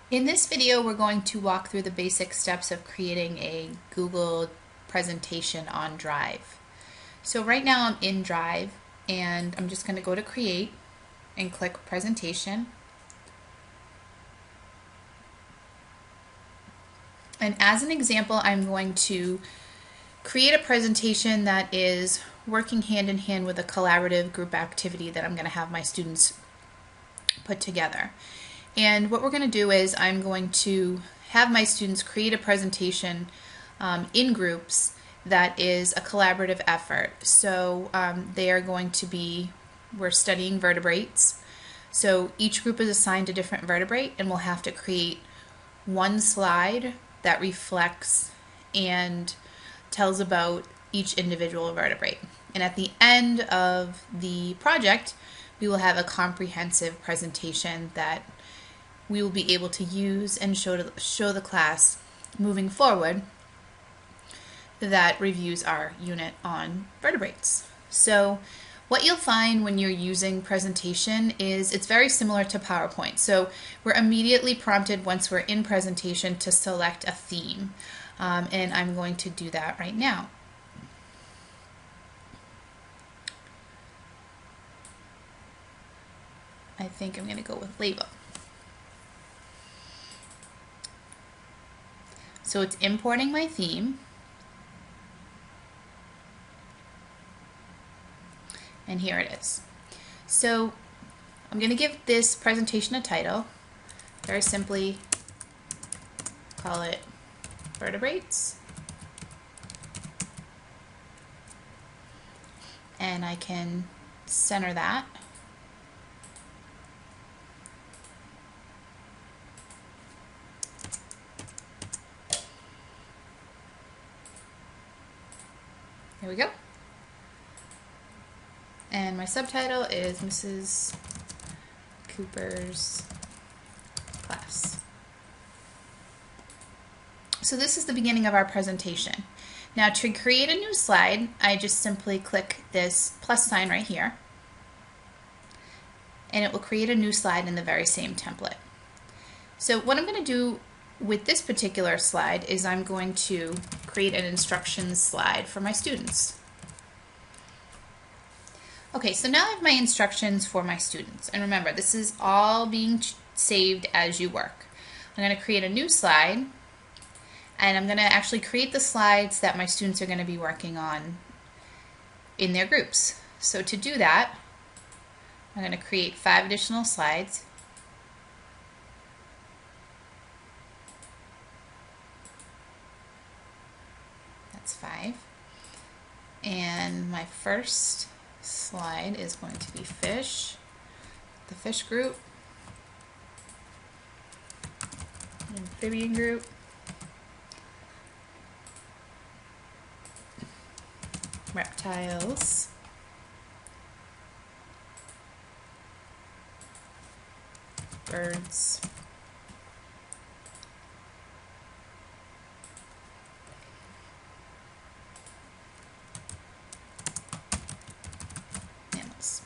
In this video, we're going to walk through the basic steps of creating a Google presentation on Drive. So right now I'm in Drive and I'm just going to go to Create and click Presentation. And as an example, I'm going to create a presentation that is working hand in hand with a collaborative group activity that I'm going to have my students put together. And what we're going to do is I'm going to have my students create a presentation in groups that is a collaborative effort. So they are going to be, we're studying vertebrates. So each group is assigned a different vertebrate and we'll have to create one slide that reflects and tells about each individual vertebrate. And at the end of the project, we will have a comprehensive presentation that we will be able to use and show the class moving forward that reviews our unit on vertebrates. So what you'll find when you're using presentation is it's very similar to PowerPoint. So we're immediately prompted once we're in presentation to select a theme. And I'm going to do that right now. I think I'm going to go with label. So it's importing my theme. And here it is. So I'm going to give this presentation a title. Very simply call it Vertebrates. And I can center that. There we go. And my subtitle is Mrs. Cooper's class. So this is the beginning of our presentation. Now to create a new slide, I just simply click this plus sign right here, and it will create a new slide in the very same template. So what I'm going to do with this particular slide is I'm going to create an instructions slide for my students. Okay, so now I have my instructions for my students. And remember, this is all being saved as you work. I'm going to create a new slide, and I'm going to actually create the slides that my students are going to be working on in their groups. So to do that, I'm going to create 5 additional slides. That's 5. And my first slide is going to be fish, the fish group, amphibian group, reptiles, birds, mammals.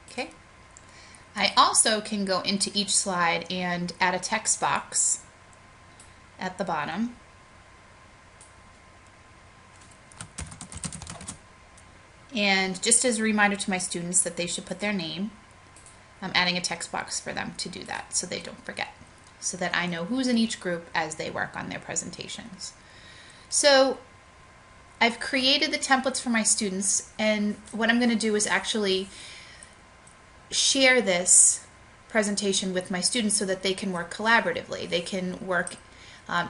Okay. I also can go into each slide and add a text box at the bottom. And just as a reminder to my students that they should put their name, I'm adding a text box for them to do that so they don't forget, so that I know who's in each group as they work on their presentations. So I've created the templates for my students, and what I'm going to do is actually share this presentation with my students so that they can work collaboratively. They can work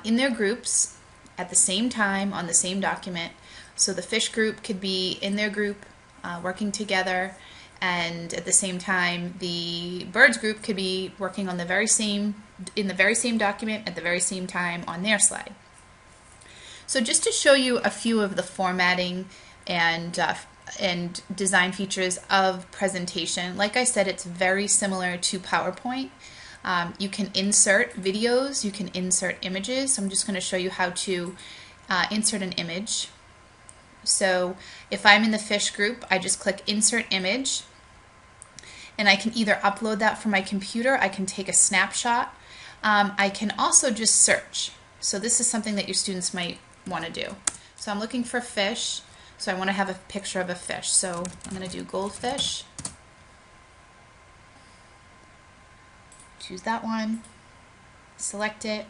in their groups at the same time on the same document. So the fish group could be in their group working together, and at the same time the birds group could be working on the very same document at the very same time on their slide. So just to show you a few of the formatting and design features of presentation, like I said, it's very similar to PowerPoint. You can insert videos, you can insert images. So I'm just going to show you how to insert an image. So if I'm in the fish group, I just click Insert Image, and I can either upload that from my computer, I can take a snapshot, I can also just search. So this is something that your students might want to do. So I'm looking for fish. So I want to have a picture of a fish. So I'm going to do goldfish. Choose that one. Select it.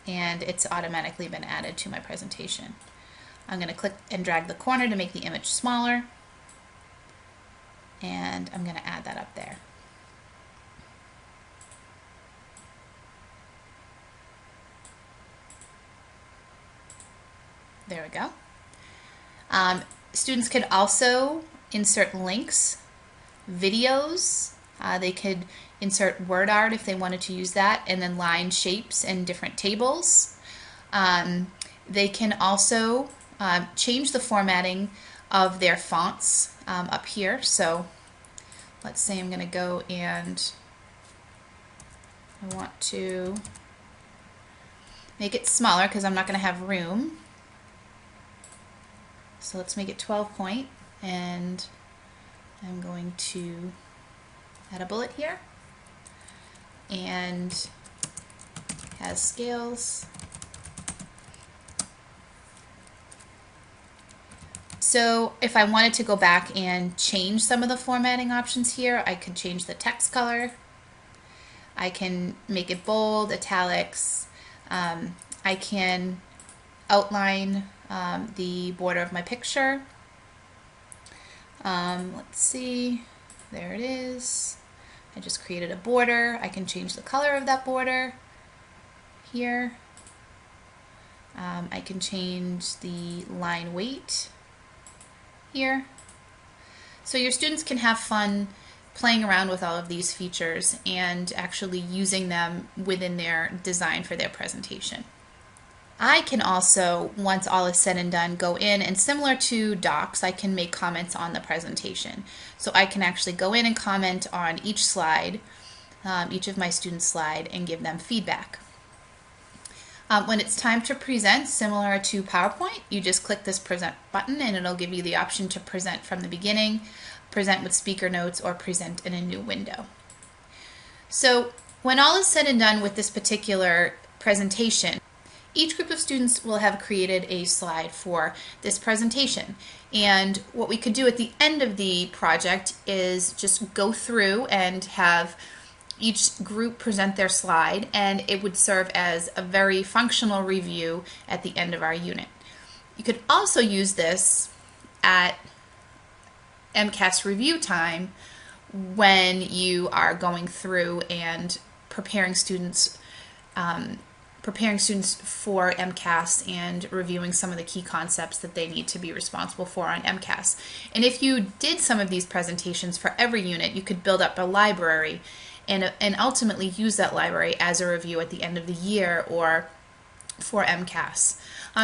And it's automatically been added to my presentation. I'm going to click and drag the corner to make the image smaller. And I'm going to add that up there. There we go. Students could also insert links, videos. They could insert word art if they wanted to use that, and then line shapes and different tables. They can also change the formatting of their fonts up here. So let's say I'm going to go and I want to make it smaller because I'm not going to have room. So let's make it 12 point, and I'm going to add a bullet here, and has scales. So if I wanted to go back and change some of the formatting options here, I could change the text color. I can make it bold, italics. I can outline the border of my picture. Let's see, there it is. I just created a border. I can change the color of that border here. I can change the line weight here. So your students can have fun playing around with all of these features and actually using them within their design for their presentation. I can also, once all is said and done, go in and, similar to docs, I can make comments on the presentation. So I can actually go in and comment on each slide, each of my students' slide, and give them feedback. When it's time to present, similar to PowerPoint, you just click this present button and it'll give you the option to present from the beginning, present with speaker notes, or present in a new window. So when all is said and done with this particular presentation, each group of students will have created a slide for this presentation. And what we could do at the end of the project is just go through and have each group present their slide, and it would serve as a very functional review at the end of our unit. You could also use this at MCAS review time when you are going through and preparing students for MCAS and reviewing some of the key concepts that they need to be responsible for on MCAS. And if you did some of these presentations for every unit, you could build up a library and ultimately use that library as a review at the end of the year or for MCAS.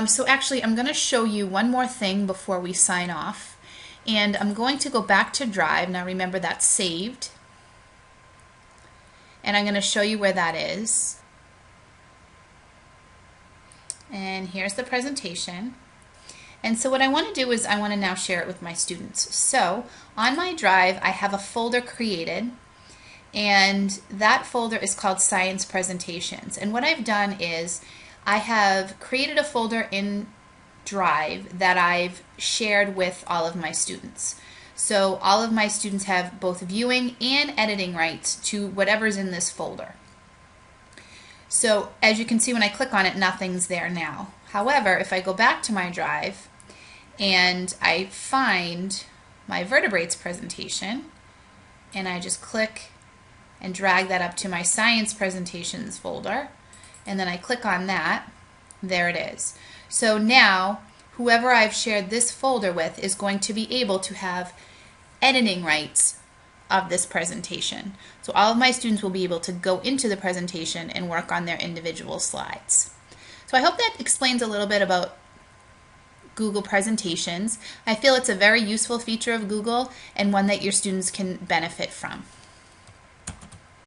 So actually, I'm going to show you one more thing before we sign off. And I'm going to go back to Drive. Now remember, that's saved. And I'm going to show you where that is. And here's the presentation. And so what I want to do is I want to now share it with my students. So on my Drive, I have a folder created, and that folder is called Science Presentations. And what I've done is I have created a folder in Drive that I've shared with all of my students. So all of my students have both viewing and editing rights to whatever's in this folder. So as you can see, when I click on it, nothing's there now. However, if I go back to my Drive and I find my vertebrates presentation, and I just click and drag that up to my Science Presentations folder, and then I click on that, there it is. So now, whoever I've shared this folder with is going to be able to have editing rights of this presentation. So all of my students will be able to go into the presentation and work on their individual slides. So I hope that explains a little bit about Google Presentations. I feel it's a very useful feature of Google and one that your students can benefit from.